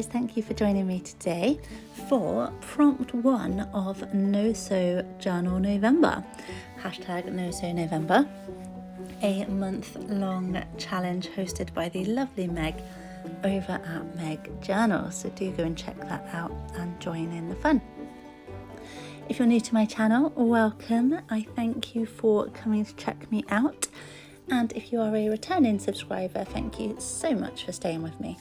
guys, thank you for joining me today for prompt 1 of No Sew Journal November. Hashtag No Sew November, a month-long challenge hosted by the lovely Meg over at Meg Journal. So do go and check that out and join in the fun. If you're new to my channel, welcome. I thank you for coming to check me out. And if you are a returning subscriber, thank you so much for staying with me.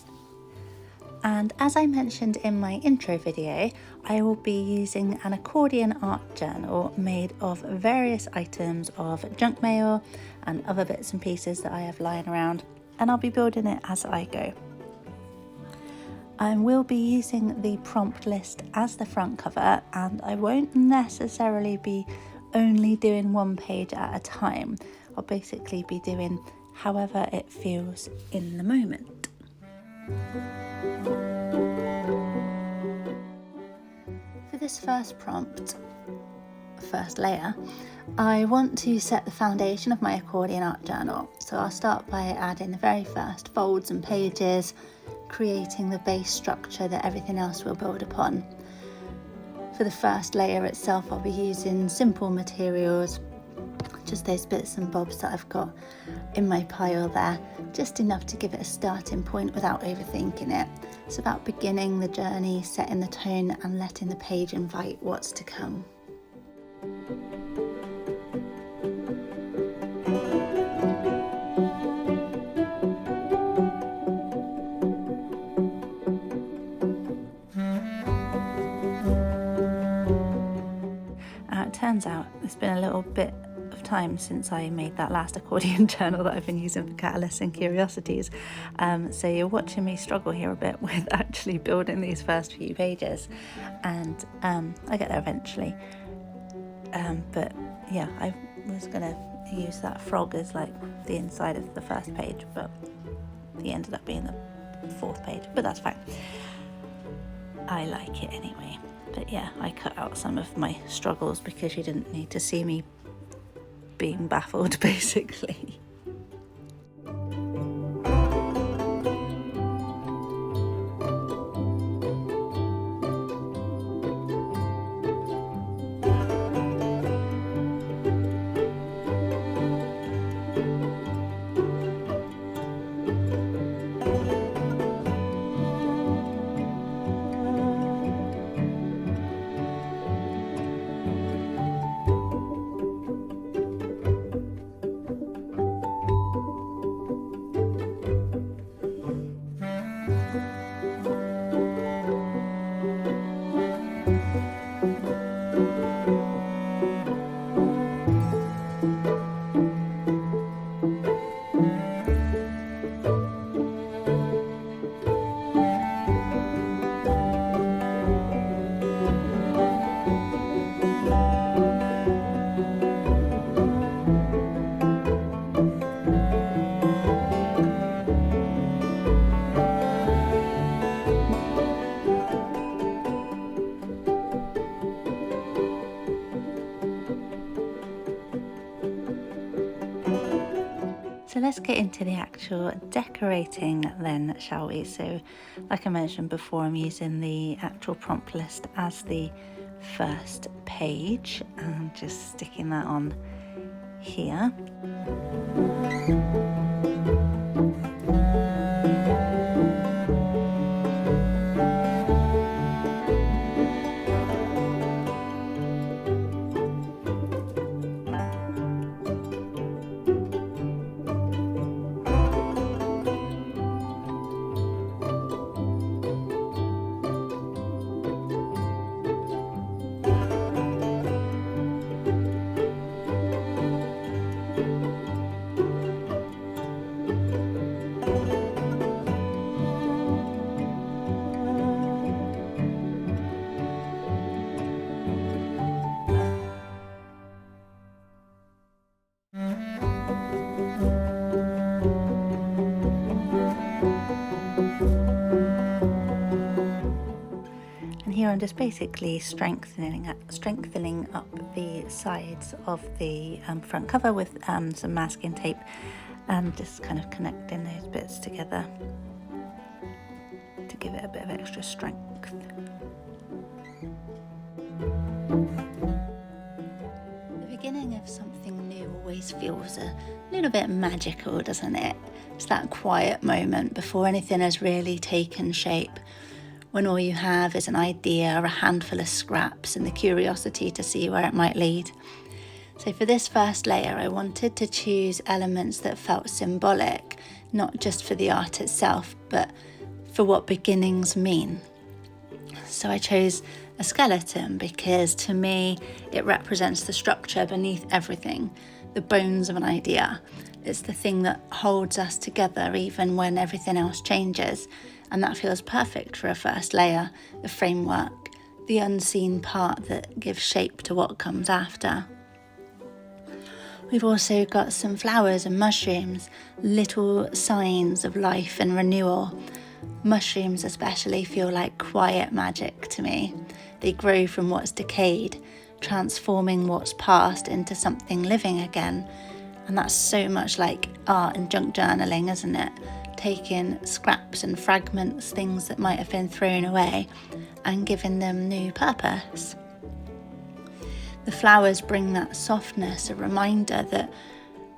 And as I mentioned in my intro video, I will be using an accordion art journal made of various items of junk mail and other bits and pieces that I have lying around, and I'll be building it as I go. I will be using the prompt list as the front cover, and I won't necessarily be only doing one page at a time. I'll basically be doing however it feels in the moment. For this first prompt, first layer, I want to set the foundation of my accordion art journal. So I'll start by adding the very first folds and pages, creating the base structure that everything else will build upon. For the first layer itself, I'll be using simple materials, just those bits and bobs that I've got in my pile there, just enough to give it a starting point without overthinking it. It's about beginning the journey, setting the tone and letting the page invite what's to come. It turns out it's been a little bit of time since I made that last accordion journal that I've been using for catalysts and curiosities, so you're watching me struggle here a bit with actually building these first few pages, and I get there eventually, but yeah, I was gonna use that frog as like the inside of the first page, but it ended up being the fourth page, but that's fine. I like it anyway. But yeah, I cut out some of my struggles because you didn't need to see me being baffled, basically. So let's get into the actual decorating then, shall we? So like I mentioned before, I'm using the actual prompt list as the first page and just sticking that on here. Here I'm just basically strengthening up the sides of the front cover with some masking tape, and just kind of connecting those bits together to give it a bit of extra strength. The beginning of something new always feels a little bit magical, doesn't it? It's that quiet moment before anything has really taken shape, when all you have is an idea or a handful of scraps and the curiosity to see where it might lead. So for this first layer, I wanted to choose elements that felt symbolic, not just for the art itself, but for what beginnings mean. So I chose a skeleton because to me, it represents the structure beneath everything, the bones of an idea. It's the thing that holds us together even when everything else changes. And that feels perfect for a first layer, the framework, the unseen part that gives shape to what comes after. We've also got some flowers and mushrooms, little signs of life and renewal. Mushrooms especially feel like quiet magic to me. They grow from what's decayed, transforming what's past into something living again. And that's so much like art and junk journaling, isn't it? Taking scraps and fragments, things that might have been thrown away, and giving them new purpose. The flowers bring that softness, a reminder that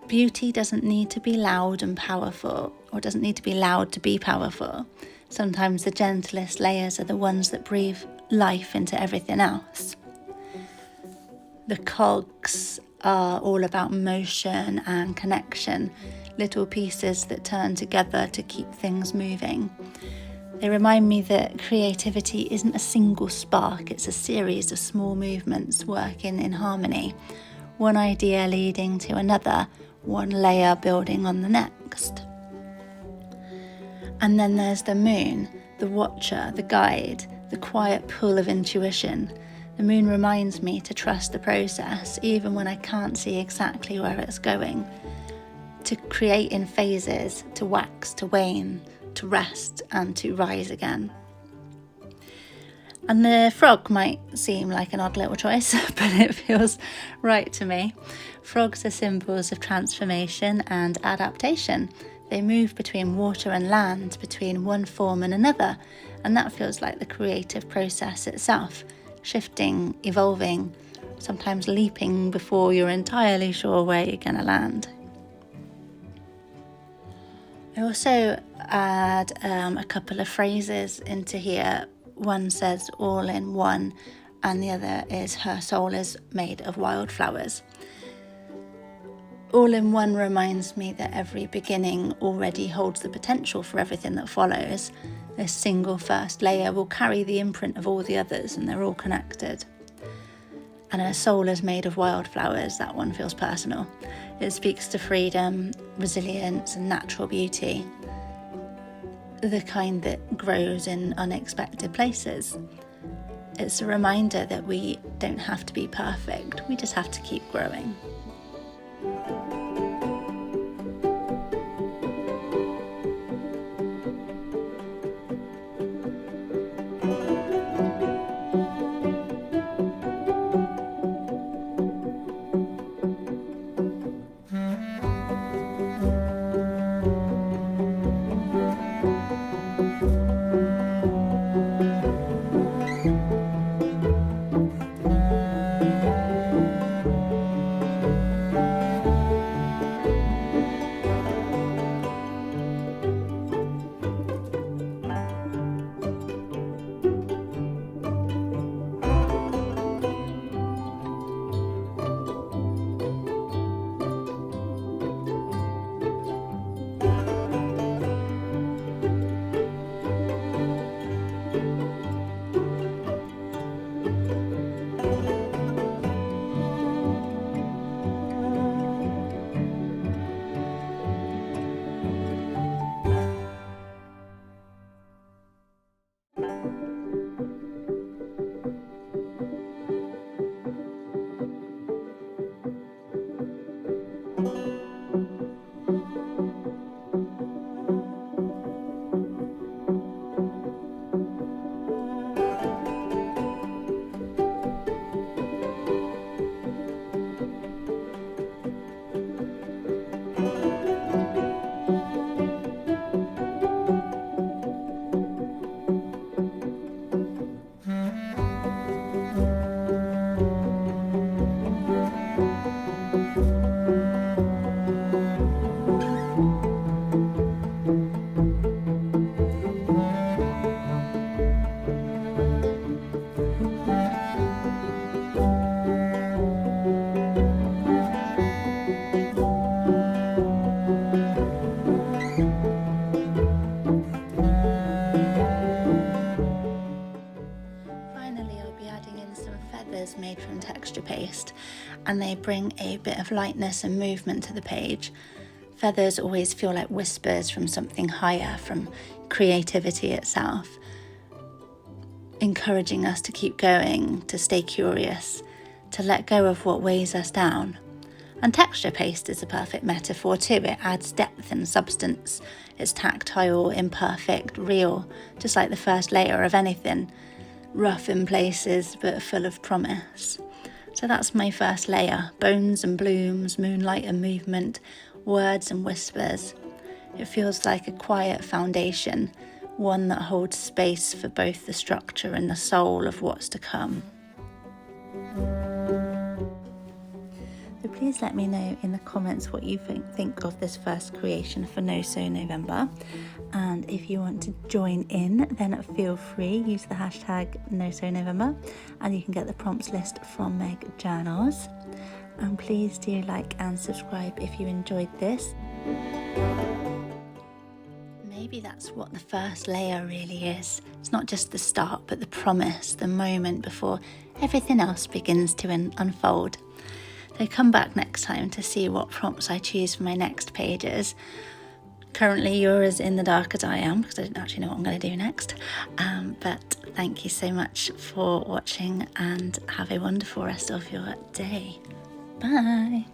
beauty doesn't need to be loud and powerful, or doesn't need to be loud to be powerful. Sometimes the gentlest layers are the ones that breathe life into everything else. The cogs are all about motion and connection, little pieces that turn together to keep things moving. They remind me that creativity isn't a single spark, it's a series of small movements working in harmony, one idea leading to another, one layer building on the next. And then there's the moon, the watcher, the guide, the quiet pull of intuition. The moon reminds me to trust the process, even when I can't see exactly where it's going. To create in phases, to wax, to wane, to rest, and to rise again. And the frog might seem like an odd little choice, but it feels right to me. Frogs are symbols of transformation and adaptation. They move between water and land, between one form and another, and that feels like the creative process itself, shifting, evolving, sometimes leaping before you're entirely sure where you're going to land. I also add a couple of phrases into here. One says all in one, and the other is her soul is made of wildflowers. All in one reminds me that every beginning already holds the potential for everything that follows. This single first layer will carry the imprint of all the others, and they're all connected. And her soul is made of wildflowers. That one feels personal. It speaks to freedom, resilience, and natural beauty, the kind that grows in unexpected places. It's a reminder that we don't have to be perfect, we just have to keep growing. feathers made from texture paste, and they bring a bit of lightness and movement to the page. Feathers always feel like whispers from something higher, from creativity itself, encouraging us to keep going, to stay curious, to let go of what weighs us down. And texture paste is a perfect metaphor too. It adds depth and substance. It's tactile, imperfect, real, just like the first layer of anything. Rough in places, but full of promise. So that's my first layer. Bones and blooms, moonlight and movement, words and whispers. It feels like a quiet foundation, one that holds space for both the structure and the soul of what's to come. So please let me know in the comments what you think of this first creation for No Sew November. And if you want to join in, then feel free, use the hashtag No Sew November, and you can get the prompts list from Meg Journals. And please do like and subscribe if you enjoyed this. Maybe that's what the first layer really is. It's not just the start, but the promise, the moment before everything else begins to unfold. So come back next time to see what prompts I choose for my next pages. Currently you're as in the dark as I am, because I don't actually know what I'm going to do next. But thank you so much for watching, and have a wonderful rest of your day. Bye.